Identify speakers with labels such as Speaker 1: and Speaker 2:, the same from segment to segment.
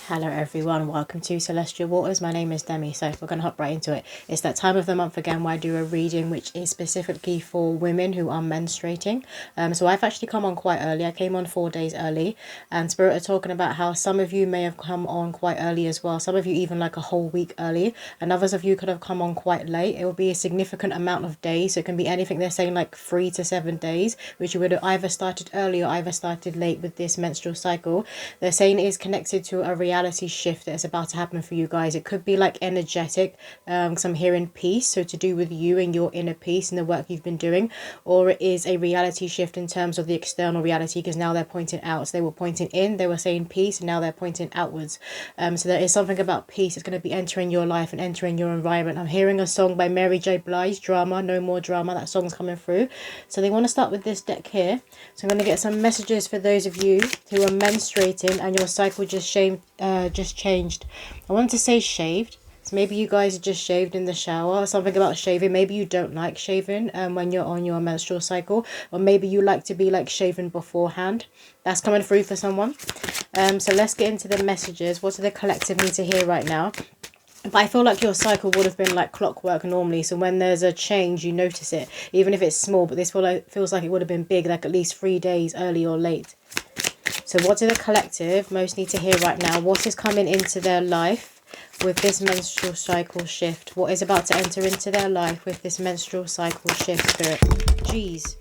Speaker 1: Hello everyone, welcome to Celestial Waters. My name is Demi, so we're going to hop right into it. It's that time of the month again where I do a reading which is specifically for women who are menstruating. So I've actually come on quite early. I came on 4 days early, and Spirit are talking about how some of you may have come on quite early as well. Some of you even like a whole week early, and others of you could have come on quite late. It will be a significant amount of days, so it can be anything. They're saying like 3 to 7 days, which you would have either started early or either started late with this menstrual cycle. They're saying it is connected to a reality shift that is about to happen for you guys. It could be like energetic, because I'm hearing peace, so to do with you and your inner peace and the work you've been doing, or it is a reality shift in terms of the external reality, because now they're pointing out. So they were pointing in, they were saying peace, and now they're pointing outwards. So there is something about peace. It's going to be entering your life and entering your environment. I'm hearing a song by Mary J. Blige, Drama, No More Drama. That song's coming through. So they want to start with this deck here. So I'm going to get some messages for those of you who are menstruating and your cycle just changed. I wanted to say shaved. So maybe you guys are just shaved in the shower, something about shaving. Maybe you don't like shaving when you're on your menstrual cycle, or maybe you like to be like shaven beforehand. That's coming through for someone. So let's get into the messages. What do the collective need to hear right now? But I feel like your cycle would have been like clockwork normally. So when there's a change, you notice it, even if it's small. But this feels like it would have been big, like at least 3 days early or late. So what do the collective most need to hear right now? What is coming into their life with this menstrual cycle shift? What is about to enter into their life with this menstrual cycle shift, Spirit? Jeez.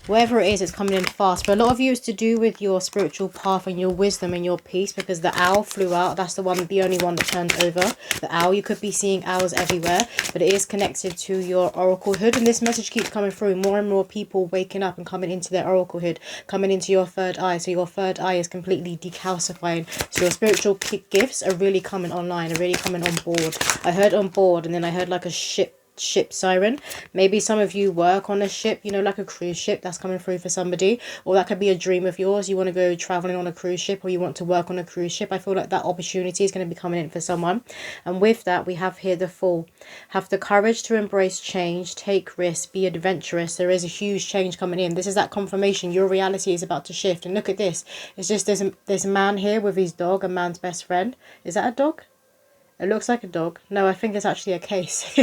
Speaker 1: Whatever it is, it's coming in fast. For a lot of you, it's to do with your spiritual path and your wisdom and your peace, because the owl flew out. That's the only one that turned over. The owl, you could be seeing owls everywhere, but it is connected to your oraclehood. And this message keeps coming through. More and more people waking up and coming into their oraclehood, coming into your third eye. So your third eye is completely decalcifying. So your spiritual gifts are really coming online, are really coming on board. I heard on board, and then I heard like a ship siren. Maybe some of you work on a ship, you know, like a cruise ship. That's coming through for somebody. Or that could be a dream of yours. You want to go traveling on a cruise ship, or you want to work on a cruise ship. I feel like that opportunity is going to be coming in for someone. And with that, we have here the Fool. Have the courage to embrace change, take risks, be adventurous. There is a huge change coming in. This is that confirmation. Your reality is about to shift. And look at this. It's just there's a man here with his dog, a man's best friend. Is that a dog? It looks like a dog. No, I think it's actually a case.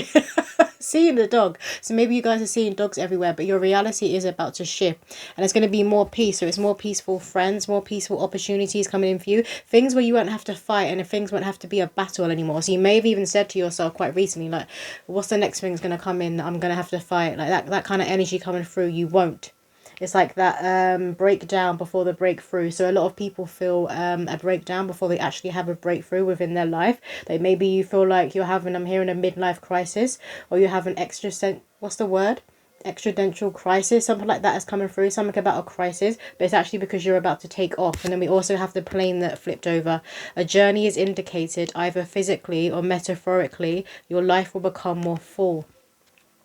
Speaker 1: Seeing the dog. So maybe you guys are seeing dogs everywhere, but your reality is about to shift. And it's going to be more peace. So it's more peaceful friends, more peaceful opportunities coming in for you. Things where you won't have to fight, and things won't have to be a battle anymore. So you may have even said to yourself quite recently, like, what's the next thing's going to come in that I'm going to have to fight? Like that kind of energy coming through, you won't. It's like that breakdown before the breakthrough. So a lot of people feel a breakdown before they actually have a breakthrough within their life. Like maybe you feel like you're having, I'm hearing a midlife crisis, or you have an extradental crisis, something like that is coming through, something about a crisis, but it's actually because you're about to take off. And then we also have the plane that flipped over. A journey is indicated, either physically or metaphorically. Your life will become more full.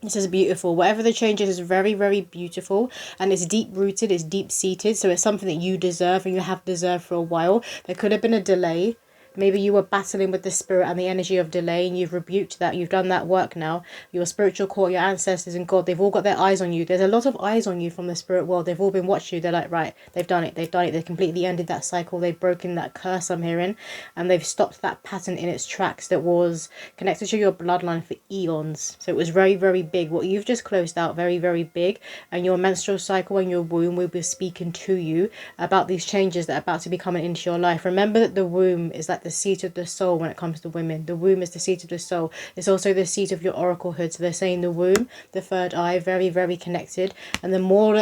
Speaker 1: This is beautiful. Whatever the change is very, very beautiful, and it's deep rooted, it's deep seated. So it's something that you deserve and you have deserved for a while. There could have been a delay. Maybe you were battling with the spirit and the energy of delay, and you've rebuked that. You've done that work now. Your spiritual core, your ancestors and God, they've all got their eyes on you. There's a lot of eyes on you from the spirit world. They've all been watching you. They're like, right, they've done it. They've done it. They've completely ended that cycle. They've broken that curse, I'm hearing. And they've stopped that pattern in its tracks that was connected to your bloodline for eons. So it was very, very big. What you've just closed out, very, very big. And your menstrual cycle and your womb will be speaking to you about these changes that are about to be coming into your life. Remember that the womb is like the seat of the soul when it comes to women. The womb is the seat of the soul. It's also the seat of your oraclehood. So they're saying the womb, the third eye, very, very connected. And the more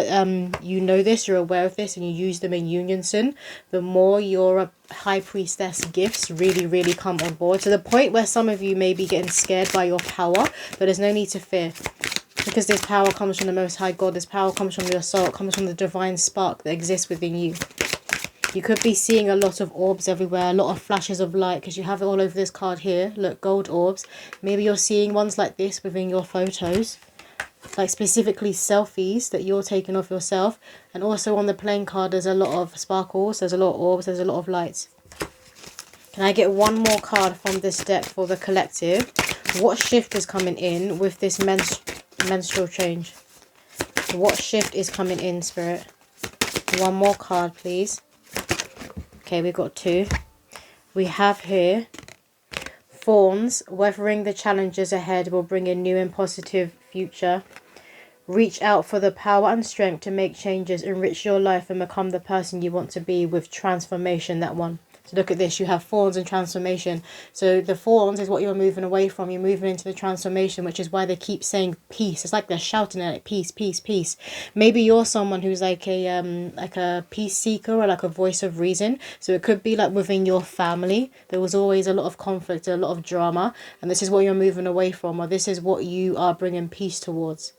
Speaker 1: you know this, you're aware of this, and you use them in unison, the more your high priestess gifts really, really come on board, to the point where some of you may be getting scared by your power, but there's no need to fear. Because this power comes from the Most High God. This power comes from your soul. It comes from the divine spark that exists within you. You could be seeing a lot of orbs everywhere, a lot of flashes of light, because you have it all over this card here. Look, gold orbs. Maybe you're seeing ones like this within your photos, like specifically selfies that you're taking of yourself. And also on the playing card, there's a lot of sparkles, there's a lot of orbs, there's a lot of lights. Can I get one more card from this deck for the collective? What shift is coming in with this menstrual change? What shift is coming in, Spirit? One more card, please. Okay, we've got 2. We have here Thorns. Weathering the challenges ahead will bring a new and positive future. Reach out for the power and strength to make changes, enrich your life and become the person you want to be with transformation. That one. So look at this, you have thorns and transformation. So the thorns is what you're moving away from. You're moving into the transformation, which is why they keep saying peace. It's like they're shouting at it, peace, peace, peace. Maybe you're someone who's like a peace seeker or like a voice of reason. So it could be like within your family. There was always a lot of conflict, a lot of drama. And this is what you're moving away from, or this is what you are bringing peace towards.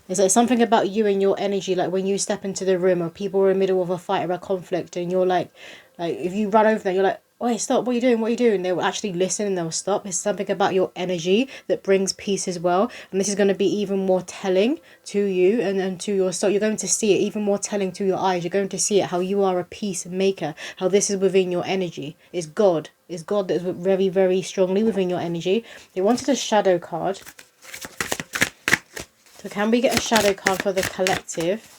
Speaker 1: It's like something about you and your energy, like when you step into the room or people are in the middle of a fight or a conflict and you're like if you run over there, you're like, "Wait, stop, what are you doing, what are you doing?" They will actually listen and they'll stop. It's something about your energy that brings peace as well. And this is going to be even more telling to you and to your soul. You're going to see it even more telling to your eyes. You're going to see it, how you are a peacemaker, how this is within your energy. It's God. It's God that is very, very strongly within your energy. They wanted a shadow card. So can we get a shadow card for the collective?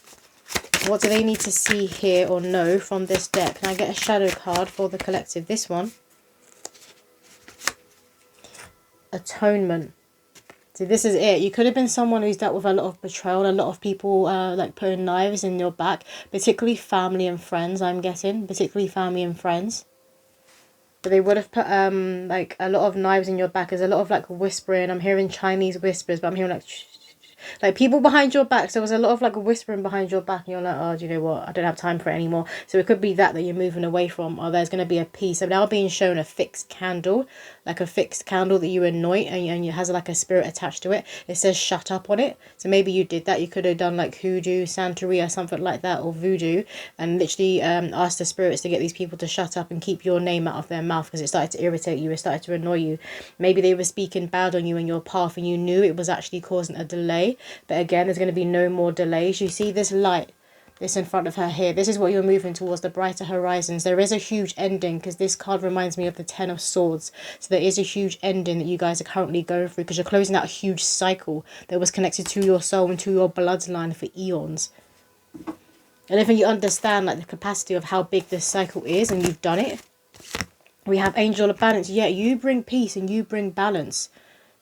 Speaker 1: What do they need to see, hear or know from this deck? Can I get a shadow card for the collective? This one. Atonement. See, this is it. You could have been someone who's dealt with a lot of betrayal, a lot of people like putting knives in your back, particularly family and friends, I'm guessing. Particularly family and friends. But they would have put like a lot of knives in your back. There's a lot of like whispering. I'm hearing Chinese whispers, but I'm hearing like people behind your back. So there was a lot of like whispering behind your back and you're like, oh, do you know what, I don't have time for it anymore. So it could be that you're moving away from, or there's going to be a piece. So now being shown a fixed candle, like a fixed candle that you anoint and it has like a spirit attached to it. It says shut up on it. So maybe you did that. You could have done like hoodoo, Santeria, something like that, or voodoo, and literally asked the spirits to get these people to shut up and keep your name out of their mouth because it started to irritate you, it started to annoy you. Maybe they were speaking bad on you in your path and you knew it was actually causing a delay. But again, there's going to be no more delays. You see this light, this in front of her here. This is what you're moving towards, the brighter horizons. There is a huge ending because this card reminds me of the Ten of Swords. So there is a huge ending that you guys are currently going through because you're closing out a huge cycle that was connected to your soul and to your bloodline for eons. And if you understand like the capacity of how big this cycle is and you've done it, we have Angel of Balance. Yeah, you bring peace and you bring balance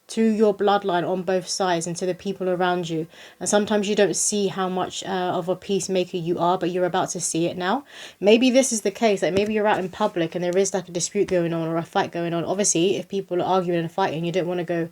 Speaker 1: to your bloodline on both sides and to the people around you. And sometimes you don't see how much of a peacemaker you are, but you're about to see it now. Maybe this is the case, like maybe you're out in public and there is like a dispute going on or a fight going on. Obviously, if people are arguing and fighting, you don't want to go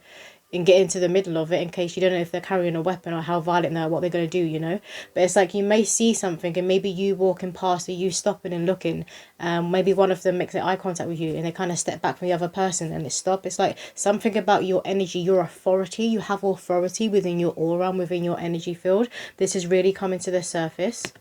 Speaker 1: and get into the middle of it in case you don't know if they're carrying a weapon or how violent they are, what they're going to do, you know. But it's like you may see something and maybe you walking past or you stopping and looking, maybe one of them makes eye contact with you and they kind of step back from the other person and it stop. It's like something about your energy, your authority. You have authority within your aura and within your energy field. This is really coming to the surface.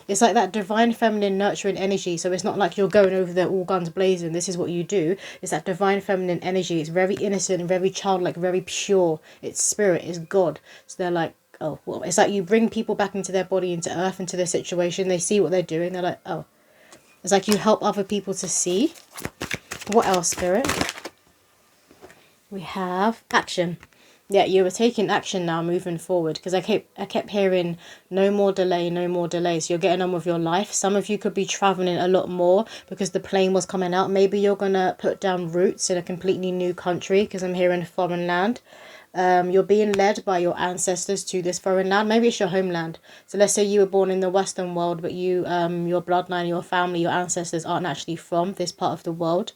Speaker 1: It's like that divine feminine nurturing energy. So it's not like you're going over there all guns blazing. This is what you do. It's that divine feminine energy. It's very innocent and very childlike, very pure. It's spirit, it's God. So they're like, oh, well, it's like you bring people back into their body, into earth, into their situation. They see what they're doing. They're like, oh. It's like you help other people to see. What else, Spirit? We have action. Yeah, you were taking action now moving forward because I kept hearing no more delay, no more delays. So you're getting on with your life. Some of you could be traveling a lot more because the plane was coming out. Maybe you're going to put down roots in a completely new country because I'm hearing foreign land. You're being led by your ancestors to this foreign land. Maybe it's your homeland. So let's say you were born in the Western world, but you, your bloodline, your family, your ancestors aren't actually from this part of the world.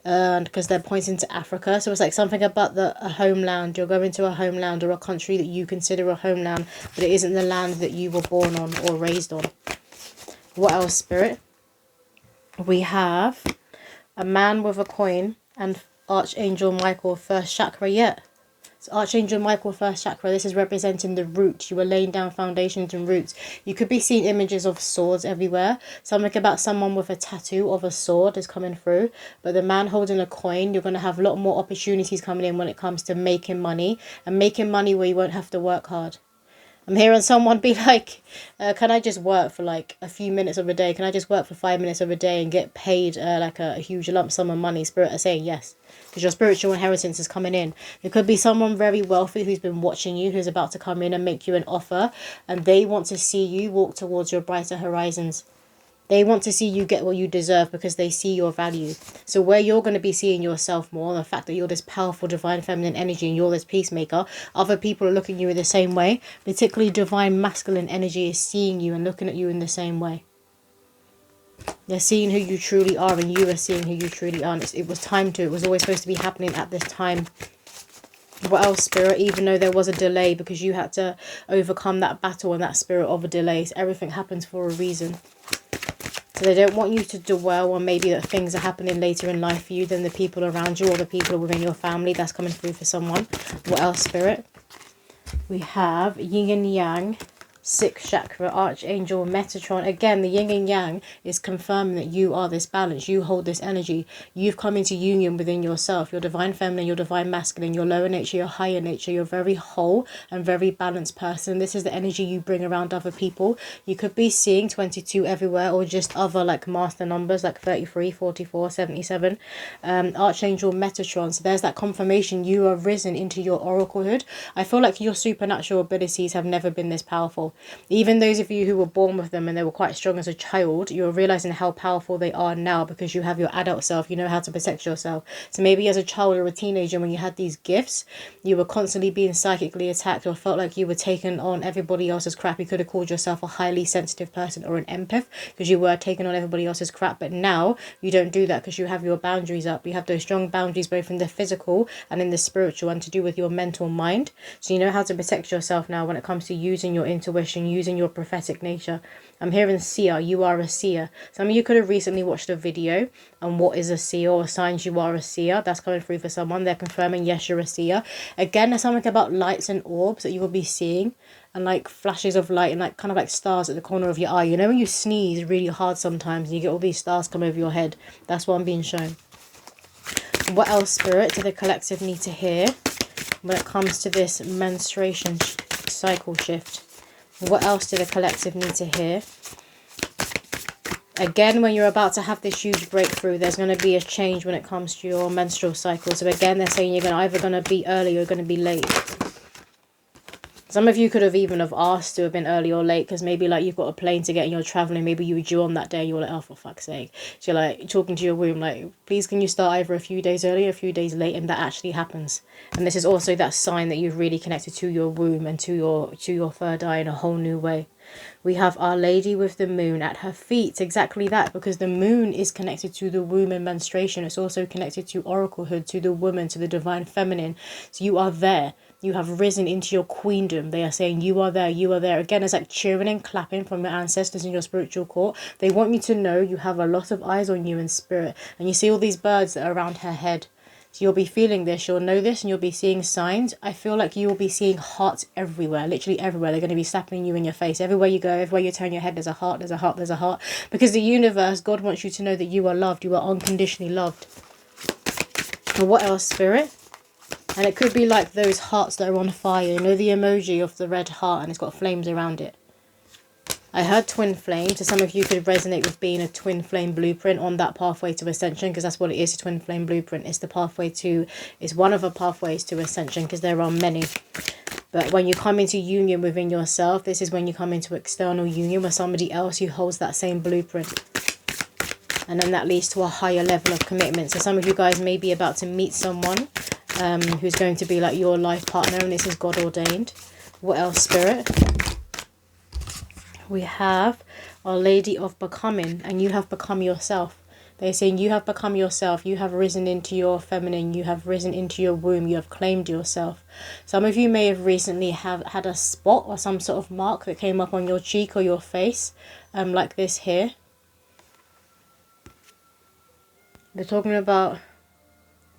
Speaker 1: And because they're pointing to Africa, so it's like something about a homeland. You're going to a homeland or a country that you consider a homeland, but it isn't the land that you were born on or raised on. What else, Spirit? We have a man with a coin and Archangel Michael, first chakra. Yet so Archangel Michael, first chakra, this is representing the root. You are laying down foundations and roots. You could be seeing images of swords everywhere. Something about someone with a tattoo of a sword is coming through. But the man holding a coin, you're going to have a lot more opportunities coming in when it comes to making money. And making money where you won't have to work hard. I'm hearing someone be like, can I just work for like a few minutes of a day? Can I just work for 5 minutes of a day and get paid like a huge lump sum of money? Spirit are saying yes. Because your spiritual inheritance is coming in. There could be someone very wealthy who's been watching you, who's about to come in and make you an offer. And they want to see you walk towards your brighter horizons. They want to see you get what you deserve because they see your value. So where you're going to be seeing yourself more, the fact that you're this powerful divine feminine energy and you're this peacemaker, other people are looking at you in the same way. Particularly divine masculine energy is seeing you and looking at you in the same way. They're seeing who you truly are, and you are seeing who you truly are. And it was time to. It was always supposed to be happening at this time. What else, Spirit? Even though there was a delay because you had to overcome that battle and that spirit of a delay. So everything happens for a reason. So they don't want you to dwell on maybe that things are happening later in life for you than the people around you or the people within your family. That's coming through for someone. What else, Spirit? We have Yin and Yang, 6th chakra, Archangel Metatron. Again, the yin and yang is confirming that you are this balance. You hold this energy. You've come into union within yourself. Your divine feminine, your divine masculine, your lower nature, your higher nature. You're very whole and very balanced person. This is the energy you bring around other people. You could be seeing 22 everywhere, or just other like master numbers like 33, 44, 77. Archangel Metatron. So there's that confirmation you are risen into your oraclehood. I feel like your supernatural abilities have never been this powerful. Even those of you who were born with them and they were quite strong as a child, you're realizing how powerful they are now because you have your adult self. You know how to protect yourself. So maybe as a child or a teenager, when you had these gifts, you were constantly being psychically attacked or felt like you were taking on everybody else's crap. You could have called yourself a highly sensitive person or an empath because you were taking on everybody else's crap. But now you don't do that because you have your boundaries up. You have those strong boundaries both in the physical and in the spiritual, and to do with your mental mind. So you know how to protect yourself now when it comes to using your intuition, using your prophetic nature. I'm hearing seer. You are a seer. Some of you could have recently watched a video on what is a seer or signs you are a seer. That's coming through for someone. They're confirming yes, you're a seer. Again, there's something about lights and orbs that you will be seeing, and like flashes of light and like kind of like stars at the corner of your eye. You know when you sneeze really hard sometimes and you get all these stars come over your head? That's what I'm being shown. What else, Spirit, do the collective need to hear when it comes to this menstruation cycle shift? What else do the collective need to hear? Again, when you're about to have this huge breakthrough, there's going to be a change when it comes to your menstrual cycle. So again, they're saying you're either going to be early or going to be late. Some of you could have even have asked to have been early or late because maybe like you've got a plane to get and you're traveling. Maybe you were due on that day. You're like, oh, for fuck's sake. So you're like talking to your womb like, please can you start either a few days early or a few days late? And that actually happens. And this is also that sign that you've really connected to your womb and to your third eye in a whole new way. We have Our Lady with the moon at her feet. Exactly that, because the moon is connected to the womb and menstruation. It's also connected to oraclehood, to the woman, to the divine feminine. So you are there. You have risen into your queendom. They are saying you are there, you are there. Again, it's like cheering and clapping from your ancestors in your spiritual court. They want you to know you have a lot of eyes on you in spirit. And you see all these birds that are around her head. So you'll be feeling this, you'll know this, and you'll be seeing signs. I feel like you will be seeing hearts everywhere, literally everywhere. They're going to be slapping you in your face. Everywhere you go, everywhere you turn your head, there's a heart, there's a heart, there's a heart. Because the universe, God wants you to know that you are loved. You are unconditionally loved. And what else, Spirit? And it could be like those hearts that are on fire. You know the emoji of the red heart and it's got flames around it. I heard twin flame, so some of you could resonate with being a twin flame blueprint on that pathway to ascension, because that's what it is, a twin flame blueprint. It's the pathway to, it's one of the pathways to ascension, because there are many. But when you come into union within yourself, this is when you come into external union with somebody else who holds that same blueprint. And then that leads to a higher level of commitment. So some of you guys may be about to meet someone who's going to be like your life partner, and this is God ordained. What else, Spirit? We have Our Lady of Becoming, and you have become yourself. They're saying you have become yourself. You have risen into your feminine. You have risen into your womb. You have claimed yourself. Some of you may have recently had a spot or some sort of mark that came up on your cheek or your face, like this here. They're talking about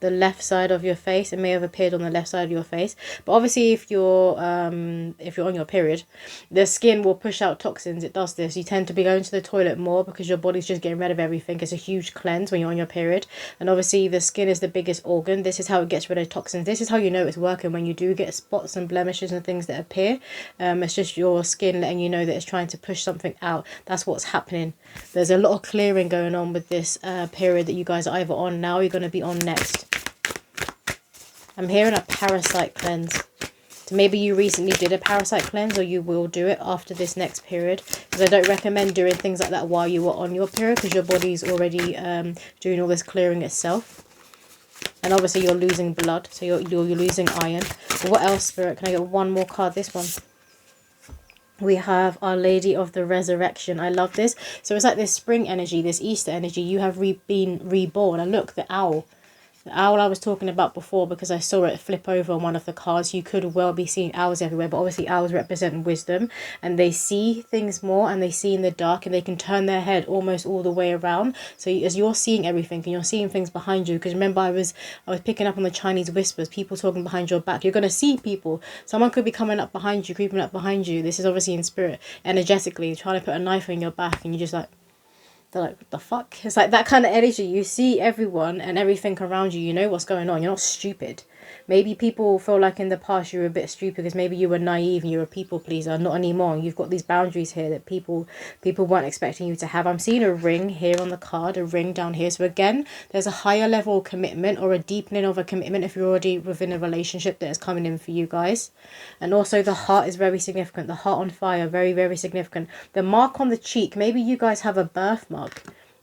Speaker 1: the left side of your face. It may have appeared on the left side of your face, but obviously if you're on your period, the skin will push out toxins. It does this. You tend to be going to the toilet more because your body's just getting rid of everything. It's a huge cleanse when you're on your period, and obviously the skin is the biggest organ. This is how it gets rid of toxins. This is how you know it's working. When you do get spots and blemishes and things that appear, it's just your skin letting you know that it's trying to push something out. That's what's happening. There's a lot of clearing going on with this period that you guys are either on now or you're going to be on next. I'm hearing a parasite cleanse. So maybe you recently did a parasite cleanse, or you will do it after this next period, because I don't recommend doing things like that while you are on your period, because your body's already doing all this clearing itself. And obviously you're losing blood, so you're losing iron. But what else, Spirit? Can I get one more card? This one. We have Our Lady of the Resurrection. I love this. So it's like this spring energy, this Easter energy. You have been reborn. And look, the owl. The owl I was talking about before, because I saw it flip over on one of the cards. You could well be seeing owls everywhere, but obviously owls represent wisdom, and they see things more, and they see in the dark, and they can turn their head almost all the way around. So as you're seeing everything, and you're seeing things behind you, because remember I was picking up on the Chinese whispers, people talking behind your back. You're going to see people. Someone could be coming up behind you, creeping up behind you. This is obviously in spirit, energetically, trying to put a knife in your back, and you're just like, they're like, what the fuck? It's like that kind of energy. You see everyone and everything around you. You know what's going on. You're not stupid. Maybe people feel like in the past you were a bit stupid because maybe you were naive and you were a people pleaser. Not anymore. You've got these boundaries here that people weren't expecting you to have. I'm seeing a ring here on the card, a ring down here. So again, there's a higher level of commitment, or a deepening of a commitment if you're already within a relationship that is coming in for you guys. And also the heart is very significant. The heart on fire, very, very significant. The mark on the cheek, maybe you guys have a birthmark.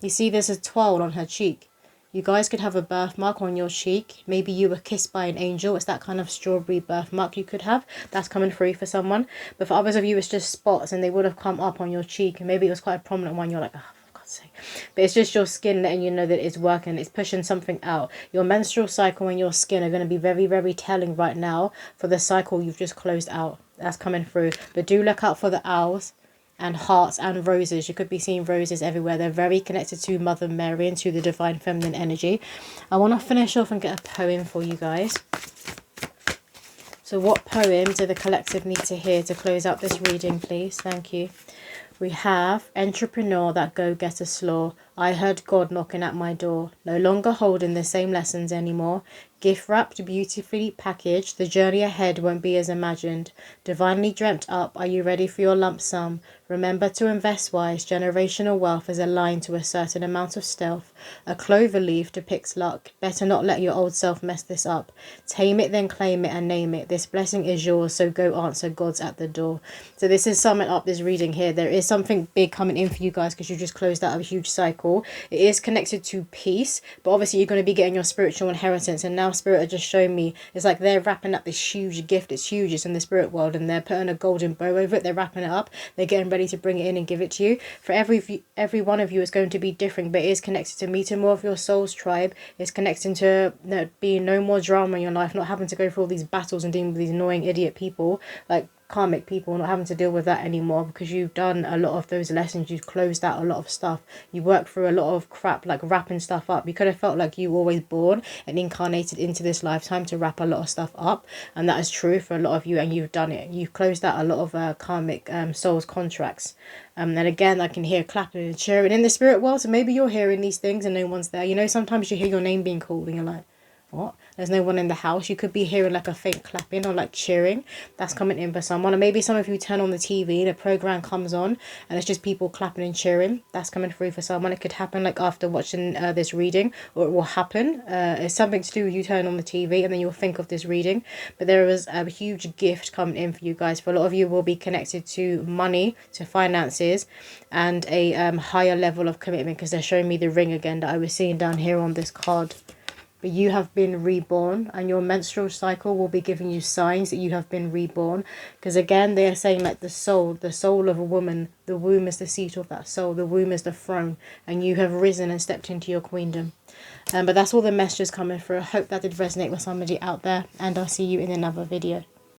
Speaker 1: You see there's a 12 on her cheek. You guys could have a birthmark on your cheek. Maybe you were kissed by an angel. It's that kind of strawberry birthmark you could have. That's coming through for someone. But for others of you, it's just spots, and they would have come up on your cheek. And maybe it was quite a prominent one. You're like, oh, for God's sake. But it's just your skin letting you know that it's working. It's pushing something out. Your menstrual cycle and your skin are going to be very, very telling right now for the cycle you've just closed out. That's coming through. But do look out for the owls and hearts and roses. You could be seeing roses everywhere. They're very connected to Mother Mary and to the divine feminine energy. I want to finish off and get a poem for you guys. So what poem do the collective need to hear to close out this reading, please? Thank you. We have Entrepreneur, That Go-Getter Slaw. I heard God knocking at my door. No longer holding the same lessons anymore. Gift wrapped, beautifully packaged. The journey ahead won't be as imagined. Divinely dreamt up. Are you ready for your lump sum? Remember to invest wise. Generational wealth is aligned to a certain amount of stealth. A clover leaf depicts luck. Better not let your old self mess this up. Tame it, then claim it and name it. This blessing is yours, so go answer. God's at the door. So this is summing up this reading here. There is something big coming in for you guys, because you just closed out a huge cycle. It is connected to peace, but obviously you're going to be getting your spiritual inheritance. And now Spirit are just showing me, it's like they're wrapping up this huge gift. It's huge. It's in the spirit world, and they're putting a golden bow over it. They're wrapping it up. They're getting ready to bring it in and give it to you. For every one of you is going to be different, but it is connected to meeting more of your soul's tribe. It's connecting to being no more drama in your life, not having to go through all these battles and dealing with these annoying idiot people, like karmic people, not having to deal with that anymore, because you've done a lot of those lessons. You've closed out a lot of stuff. You worked through a lot of crap, like wrapping stuff up. You could have felt like you were always born and incarnated into this lifetime to wrap a lot of stuff up, and that is true for a lot of you, and you've done it. You've closed out a lot of karmic souls contracts. And again, I can hear clapping and cheering in the spirit world. So maybe you're hearing these things and no one's there. You know, sometimes you hear your name being called and you're like, what? There's no one in the house. You could be hearing like a faint clapping or like cheering. That's coming in for someone. Or maybe some of you turn on the TV and a program comes on and it's just people clapping and cheering. That's coming through for someone. It could happen like after watching this reading, or it will happen. It's something to do with you turn on the TV and then you'll think of this reading. But there is a huge gift coming in for you guys. For a lot of you will be connected to money, to finances, and a higher level of commitment, because they're showing me the ring again that I was seeing down here on this card. But you have been reborn, and your menstrual cycle will be giving you signs that you have been reborn. Because again, they are saying like the soul of a woman, the womb is the seat of that soul, the womb is the throne, and you have risen and stepped into your queendom. But that's all the messages coming through. I hope that did resonate with somebody out there, and I'll see you in another video.